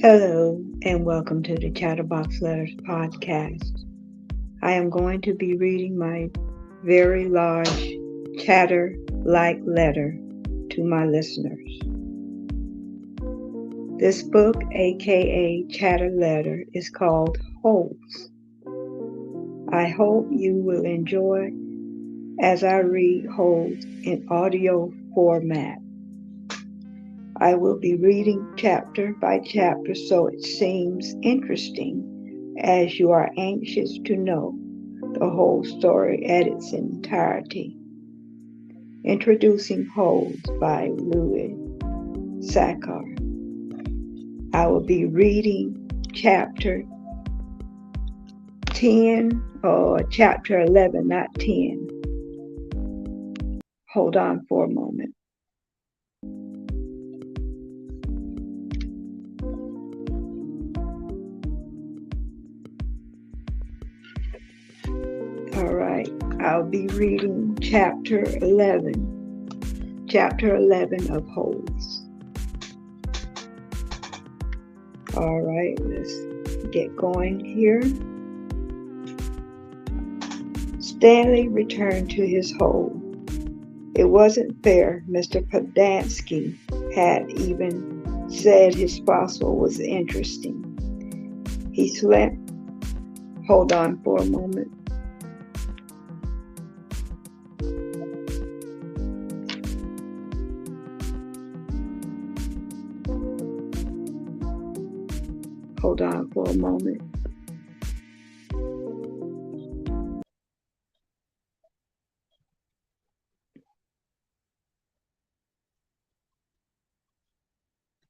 Hello, and welcome to the Chatterbox Letters podcast. I am going to be reading my very large chatter-like letter to my listeners. This book, aka Chatter Letter, is called Holes. I hope you will enjoy as I read Holes in audio format. I will be reading chapter by chapter so it seems interesting as you are anxious to know the whole story at its entirety. Introducing Holes by Louis Sachar. I will be reading chapter 10 or chapter 11, not 10. Hold on for a moment. All right, I'll be reading chapter 11 of Holes. All right, let's get going here. Stanley returned to his hole. It wasn't fair. Mr. Podansky had even said his fossil was interesting. He slept. Hold on for a moment. Hold on for a moment.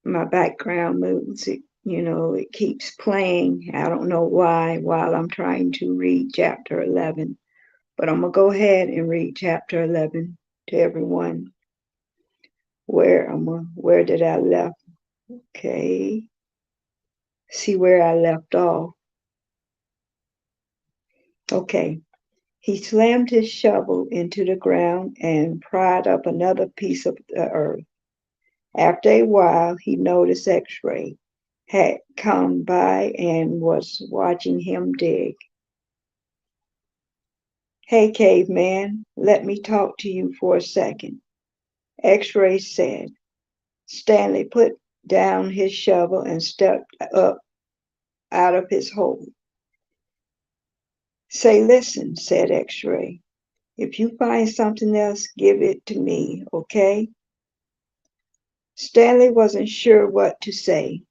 My background music, it keeps playing. I don't know why while I'm trying to read chapter 11. But I'm going to go ahead and read chapter 11 to everyone. Where did I left? Okay. See where I left off. Okay. He slammed his shovel into the ground and pried up another piece of the earth. After a while, he noticed X-Ray had come by and was watching him dig. Hey, caveman, let me talk to you for a second, X-Ray said. Stanley put down his shovel and stepped up out of his hole. Say, listen, said X-Ray. If you find something else, give it to me, okay? Stanley wasn't sure what to say.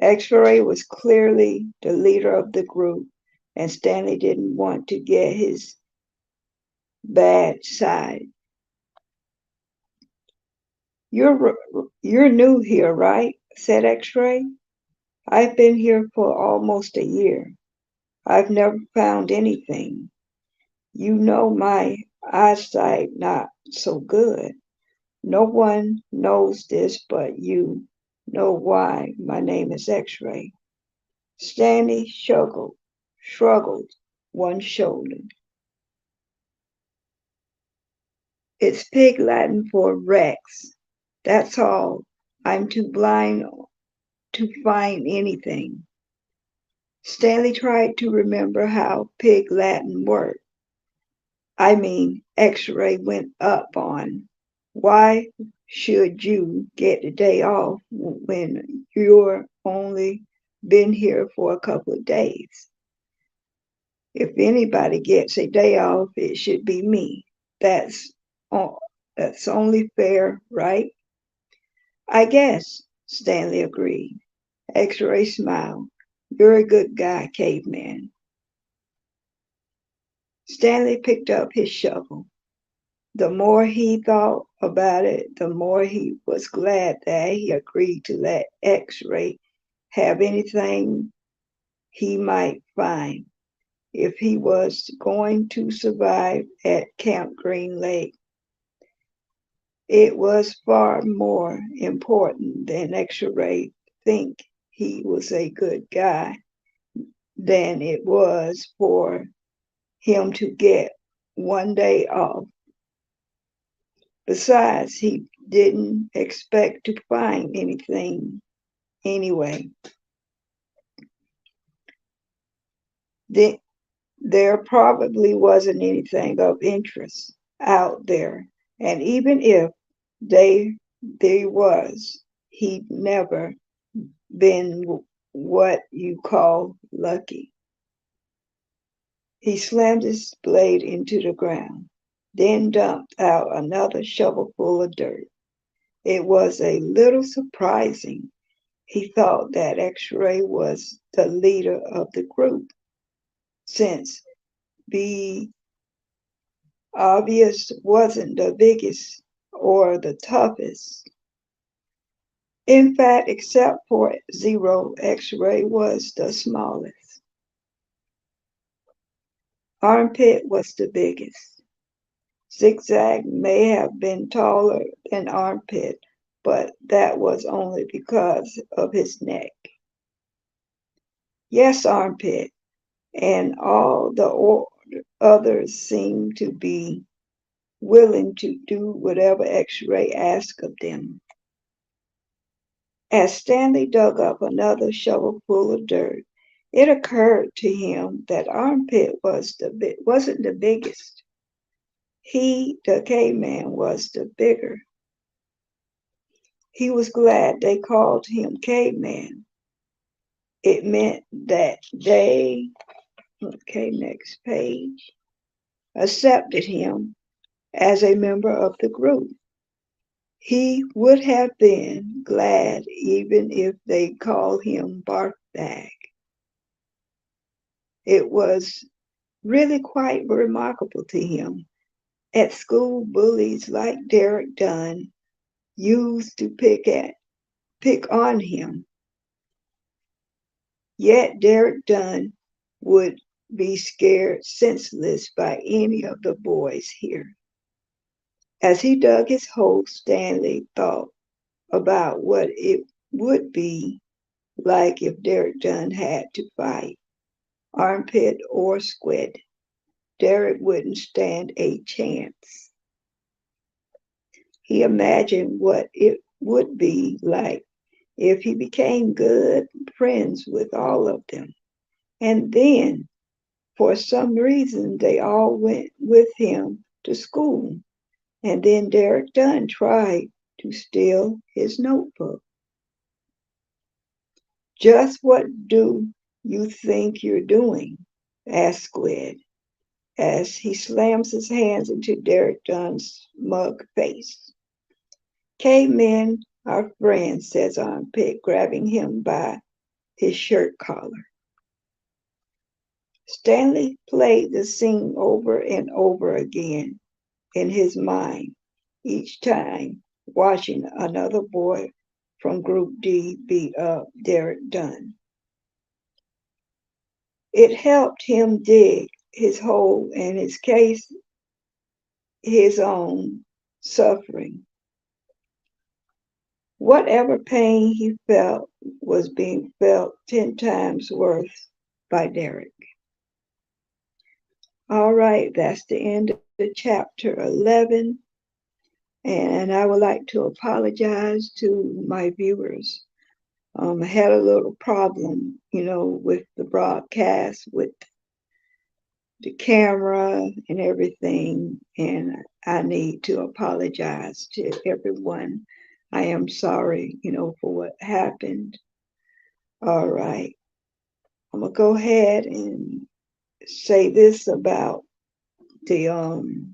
X-Ray was clearly the leader of the group, and Stanley didn't want to get his bad side. You're new here, right? Said X-Ray. I've been here for almost a year. I've never found anything. You know my eyesight not so good. No one knows this but you know why my name is X-Ray. Stanley shrugged one shoulder. It's Pig Latin for Rex. That's all. I'm too blind to find anything. Stanley tried to remember how Pig Latin worked. X-Ray went up on. Why should you get the day off when you're only been here for a couple of days? If anybody gets a day off, it should be me. That's only fair, right? I guess, Stanley agreed. X-Ray smiled. You're a good guy, caveman. Stanley picked up his shovel. The more he thought about it, the more he was glad that he agreed to let X-Ray have anything he might find if he was going to survive at Camp Green Lake. It was far more important than X-Ray think he was a good guy than it was for him to get one day off. Besides, he didn't expect to find anything Anyway, there probably wasn't anything of interest out there. And even if there was, he'd never been what you call lucky. He slammed his blade into the ground, then dumped out another shovelful of dirt. It was a little surprising. He thought that X-Ray was the leader of the group, since be obvious wasn't the biggest or the toughest. In fact, except for Zero, X-Ray was the smallest. Armpit was the biggest. Zigzag may have been taller than Armpit, but that was only because of his neck. Yes, Armpit, and all the others seemed to be willing to do whatever X-Ray asked of them. As Stanley dug up another shovelful of dirt, it occurred to him that Armpit wasn't the biggest. He, the caveman, was the bigger. He was glad they called him caveman. It meant that they, okay, next page, accepted him as a member of the group. He would have been glad even if they called him Barkbag. It was really quite remarkable to him. At school, bullies like Derek Dunn used to pick on him. Yet Derek Dunn would be scared senseless by any of the boys here. As he dug his hole, Stanley thought about what it would be like if Derek Dunn had to fight, Armpit or Squid. Derek wouldn't stand a chance. He imagined what it would be like if he became good friends with all of them. And then, for some reason, they all went with him to school. And then Derek Dunn tried to steal his notebook. Just what do you think you're doing? Asked Squid, as he slams his hands into Derek Dunn's smug face. Cavemen are friends, says Armpit, grabbing him by his shirt collar. Stanley played the scene over and over again in his mind, each time watching another boy from Group D beat up Derek Dunn. It helped him dig his hole and his own suffering. Whatever pain he felt was being felt 10 times worse by Derek. All right, that's the end of chapter 11. And I would like to apologize to my viewers. I had a little problem, with the broadcast, with the camera and everything. And I need to apologize to everyone. I am sorry, for what happened. All right. I'm going to go ahead and say this about the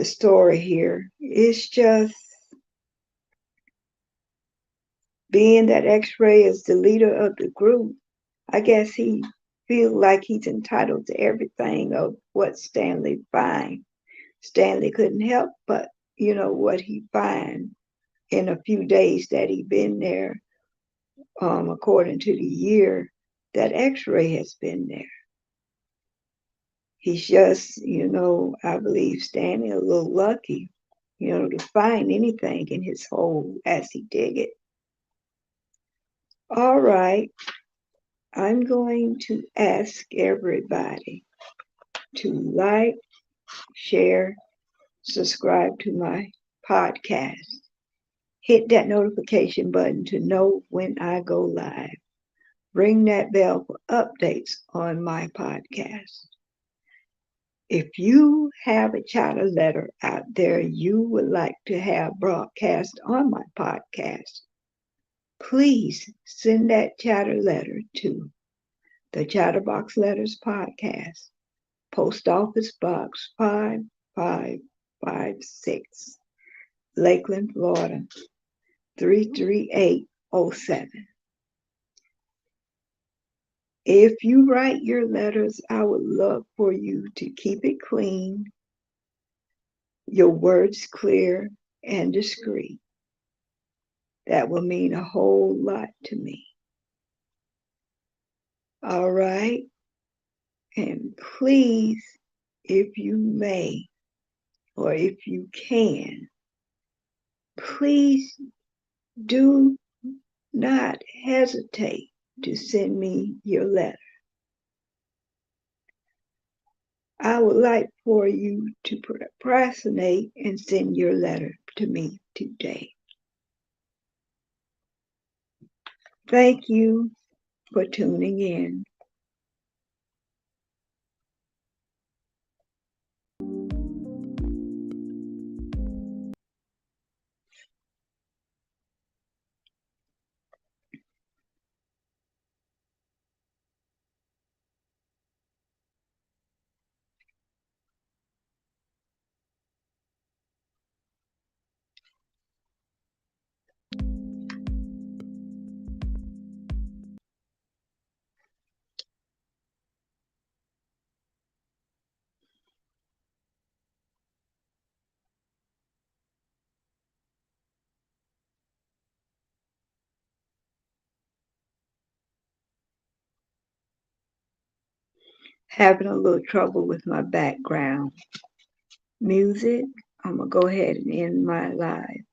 story here. It's just being that X-Ray is the leader of the group, I guess he feels like he's entitled to everything of what Stanley finds. Stanley couldn't help but, what he finds in a few days that he's been there, according to the year that X-Ray has been there. He's just, I believe Stanley a little lucky, to find anything in his hole as he dig it. All right. I'm going to ask everybody to like, share, subscribe to my podcast. Hit that notification button to know when I go live. Ring that bell for updates on my podcast. If you have a chatter letter out there you would like to have broadcast on my podcast, please send that chatter letter to the Chatterbox Letters Podcast, Post Office Box 5556, Lakeland, Florida 33807. If you write your letters, I would love for you to keep it clean, your words clear and discreet. That will mean a whole lot to me. All right? And please, if you may, or if you can, please do not hesitate to send me your letter. I would like for you to procrastinate and send your letter to me today. Thank you for tuning in. Having a little trouble with my background music. I'm going to go ahead and end my live.